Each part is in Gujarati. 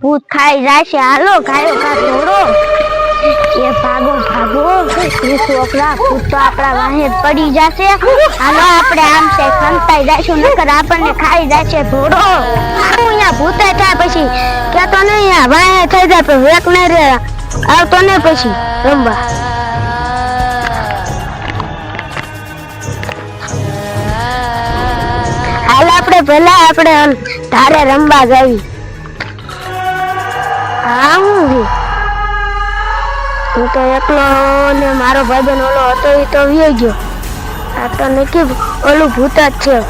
ભૂત ખાઈ જશે હાલો ગાયો કા થોડો એ ભાગો ભાગો એ છોકરા ભૂત તો આપણા વાહે પડી જશે હાલો આપણે આમ છે ખંતાઈ જશું નકર આપણને ખાઈ જશે થોડો અહીંયા ભૂતે થાય પછી કે તો નહીં આ વાહે થઈ જાય પણ વેક ન રે આવતો ને પછી રંબા હાલ આપણે પેલા આપણે તારે રંબા જાવી હું તો એકલો ને મારો ભાઈબંધ ઓલો હતો એ તો વી ગયો આ તો નક્કી ઓલું ભૂત જ છે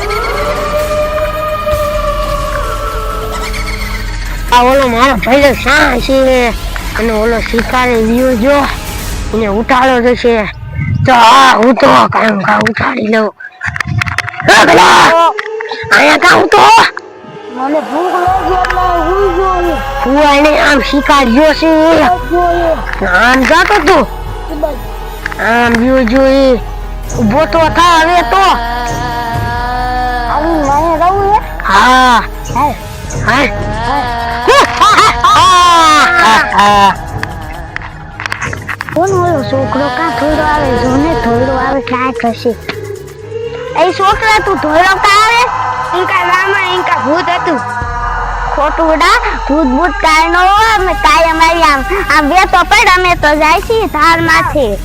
આ ઓલો મારો ભાઈ શા છે અને ઓલો શિકારી વ્યૂ જો એને ઉઠાડો જશે તો હું તો કામ ઉઠાડી લઉં અહીંયા કામ તો મને ભૂખ લાગી એટલે હું જોઈ ફુવાને આમ શિકાર જો છે આમ જાતો તું આમ જોઈ ઉભો તો થા હવે તો આવું મને રહું હે હા કોણ ઓલો છોકરો કા થોડો આવે જોને થોડો આવે ક્યાં થશે એ છોકરા તું થોડો કા આવે ઇનકા મામા ઇનકા ભૂત હતું ખોટુડા ભૂત કાઈ નો અમે કાય અમારી આમ બે તો પડ અમે તો જાય છે ધાર માથે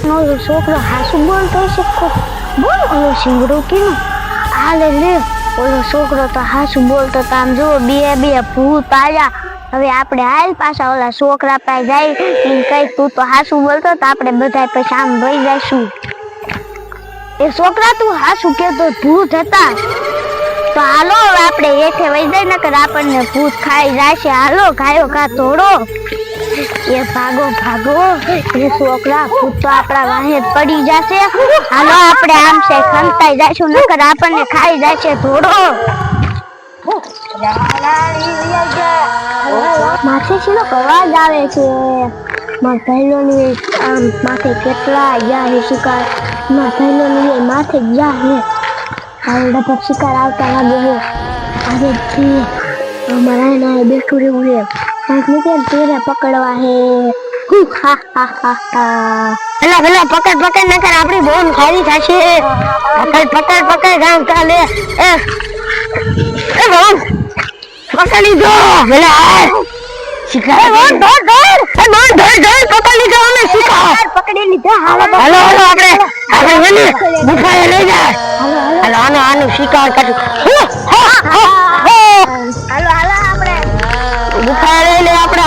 નો છોકરો હાસુ બોલતો છે બોલ ઓલો સિંગડો કેનો આલે લે ઓલો છોકરો તો હાસુ બોલતો તો આમ જો બે ભૂત આયા હવે આપણે હાલ પાછા ઓલા છોકરા પાસે જાય એમ કઈ તું તો હાસુ બોલતો તો આપણે બધા પછી આમ વઈ જઈશું એ છોકરા તું હાસુ કેતો ભૂત હતા તો હાલો આપણે એઠે વઈ જાય નકર આપણને ભૂત ખાઈ જશે હાલો ગાયો કા થોડો એ ભાગો એ છોકરા ભૂત તો આપણા વાહે પડી જશે હાલો આપણે આમ છે ખંતાઈ જશું નકર આપણને ખાઈ જશે થોડો માથે શીનો અવાજ આવે છે મારા ભાઈલોની આમ માથે કેટલા ગયા છે શિકાર મારા ભાઈલોની માથે ગયા છે હાલ ડબક શિકાર આવતા લાગે છે આજે અમારા એના બેઠું રહેવું છે કાંઈક નીચે તેરે પકડવા હે પેલા પકડ નકર આપણી બોન ખાલી થશે પકડ ગામ કાલે એ બોન પકડી દો પેલા શિકાર દોડ પકડી લીધો અમે શિકાર પકડી લીધા હાલો આપણે વને ગુફાએ લઈ જા હાલો આનો શિકાર કર હાલો આપણે ગુફાએ લઈ લે આપણે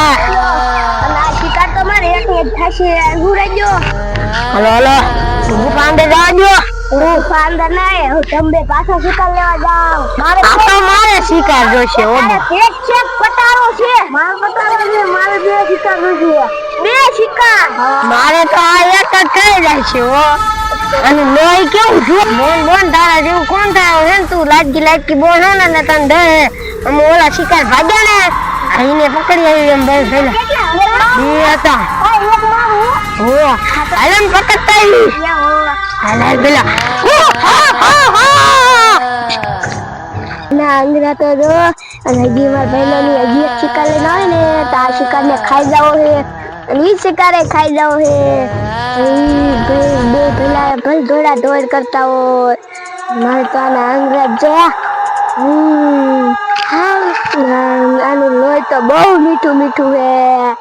આ શિકાર તો મારે એક થશે ગુરાજો હાલો ગુફા અંદર જાજો ગુફા અંદર ના હું તમે પાછો શિકાર લેવા જાવ મારે શિકાર જોશે ઓ એક છે પટારો છે મારો પટારો છે મારે બે શિકાર જોશે બે શિકાર મારે તો આ એક જ થઈ જાય છે ઓ અને લોહી કેવું છે બોન તારા જેવું કોણ થાય હે તું લાડકી બોન હે ને તને દે અમે ઓલા શિકાર ભાગ્યા ને આઈને પકડી આવી એમ બસ પેલા બે હતા હો હાલન પકડતા આવી હાલ પેલા ના અંગરા તો જો અને દીવાર પહેલાની હજી એક શિકાર લેનો હોય ને તો આ શિકારને ખાઈ જાવ હે અને ઈ શિકારે ખાઈ જાવ હે બે પેલા ભલ દોડા દોડ કરતા હોય મારે તો આના અંગરા છે આનું લોહી તો બહુ મીઠું હે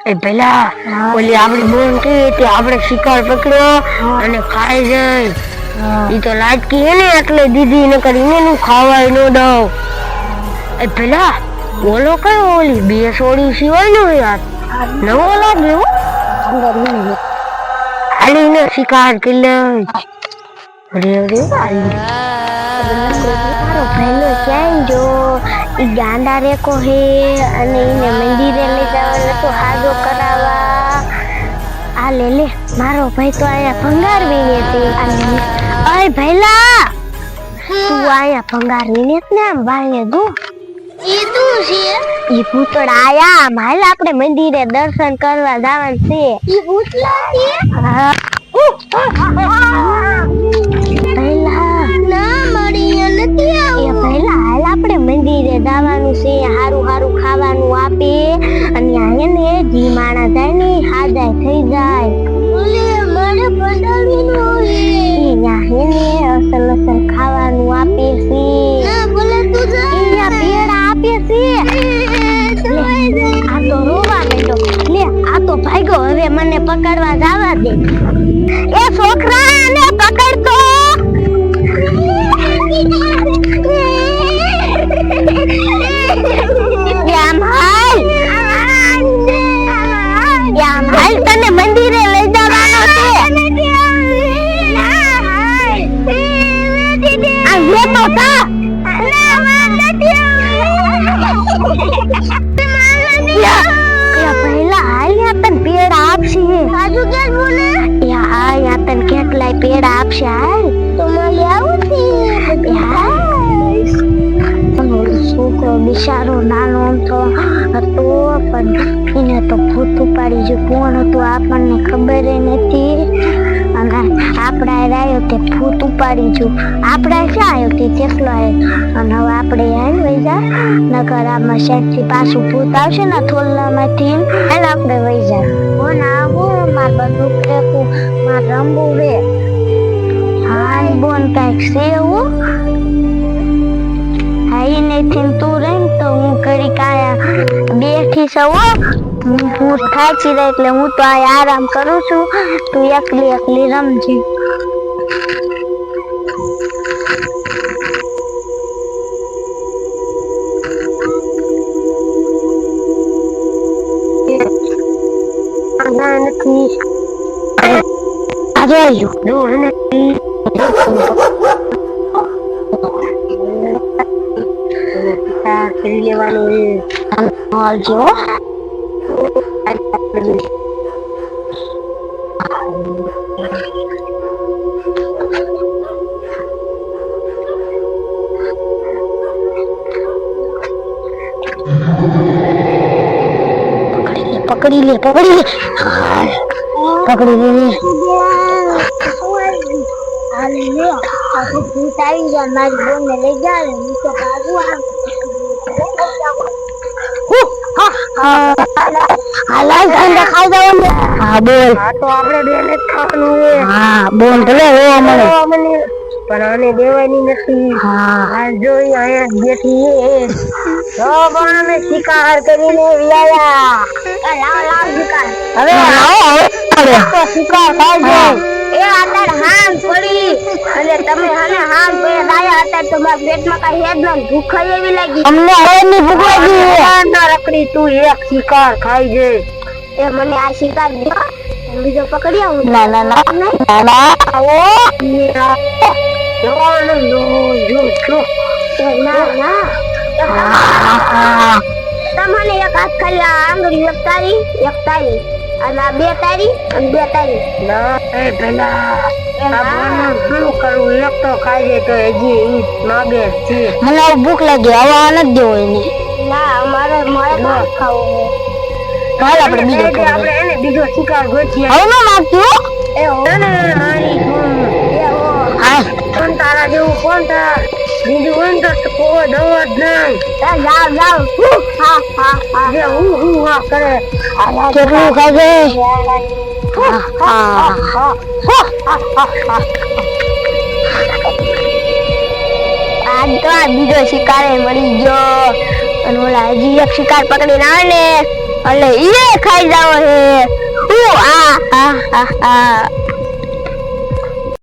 એ પેલા ઓલી આપણી બોન કે આપણે શિકાર પકડ્યો અને ખાઈ જાય ઈ તો લાડકી હે ને એટલે દીદી ને કરીને નું ખાવાય નો દઉં એ પેલા બોલો કયો ઓલી બે સોડી સિવાય નો યાર નવો લાગે હો હાલીને શિકાર કરી લે અરે મારો ભાઈનો ક્યાંય જો ઈ ગાંડા રેકો હે અને એને મંદિરે લઈ જવાનો તો હાજો કરાવવા આ લે મારો ભાઈ તો આયા ભંગાર વીને છે અય ભઈલા તું આયા ભંગાર વીને ને આમ વાળે દો ઈ તું છે ઈ ભૂતડા આયા માલ આપણે મંદિરે દર્શન કરવા જવાનું છે ઈ ભૂતલા છે ભઈલા ના મળી અને એ પહેલા હાલ આપણે મંદિરે દાવાનું છે, હારું હારું ખાવાનું આપે અને આને જી માણા જાય ને હાજાય થઈ જાય. મને પડાવીનો હેને અસલ અસલ ખાવાનું આપે છે. ના બોલે તું જા. અહીંયા પેડા આપે છે. આ તો રોવા માંડ્યો. લે આ તો ભાગ્યો, હવે મને પકડવા જવા દે. એ છોકરા ને પકડતો. તને મંદિરે લઈ જવાનો છે. પહેલા હાલ તને પેડા આપશે. સાજુ ક્યાં બોલે? યા તને કેટલાય પેડા આપશે. હાલ તો મને આવું છે. છોકરો બિચારો નાનો હતો પણ એને તો ભૂત ઉપાડી જો કોણ હતું આપણને ખબર નથી. અને આપડા આવ્યો તે ભૂત ઉપાડી જો આપડા ક્યાં આવ્યો તે કેટલો આવ્યો. અને હવે આપણે હાલ વહી જા, નકર આમાં સાઈડથી પાછું ભૂત આવશે ને થોલામાંથી હાલ આપણે વહી જા. કોણ આવું માર બધું પ્રેકું માર રમવું રે. હા બોન કાંઈક છે એવું. હાઈ નથી તું રે તો હું ઘડી કાયા બેઠી છું. હું થાકી રહી એટલે હું તો આ આરામ કરું છું. તું એકલી એકલી રમજે. નથી કરી લેવાનું આવજો. પકડી લે પકડી લે પકડી લે. હાલે લે આખું ભૂત આવી જાય મારી બોનને લઈ જાય. હું તો ભાગું આમ. હા બોલ. તો આપણે બેને ખાવાનું છે. હા બોલ ભલે મને પણ આને દેવાની નથી. હા જોઈ અહીંયા બેઠી તો પણ શિકાર કરીને વ્યાયા. લાવ લાવ શિકાર. હવે તો શિકાર થાય છે. એ આતર હામ પડી અને તમે હને હામ પડી દાયા હતા તો મારા પેટમાં કઈ હેડ ન ભૂખ એવી લાગી. અમને હેડની ભૂખ લાગી. ના રકડી તું એક શિકાર ખાઈ જે. એ મને આ શિકાર બીજો પકડી આવું. ના ના ના ના ના આવો જોવાનું જો જો ના ના તમને એક હાથ ખાલી આંગળી એક તારી અને આ બે તારી અને બે તારી. ના એ પેલા શું કરવું? એક તો ખાઈ જાય તો હજી ઈ માગે છે. મને ભૂખ લાગી હવે આ નથી દેવો એને. ના મારે ખાવું. હાલ આપણે બીજો શિકાર ગોતીએ. હવે ન માગતું એ હોને હારી હા કોણ તારા જેવું કોણ તારા બીજું કોણ તો કોઈ દવા જ નહીં. જાવ જાવ હા હા હા જે હું હા કરે કેટલું ખાજે. આજ તો આ બીજો શિકાર મળી ગયો અને ઓલા હજી એક શિકાર પકડીને આવે ને એટલે એ ખાઈ જાવ હે. આ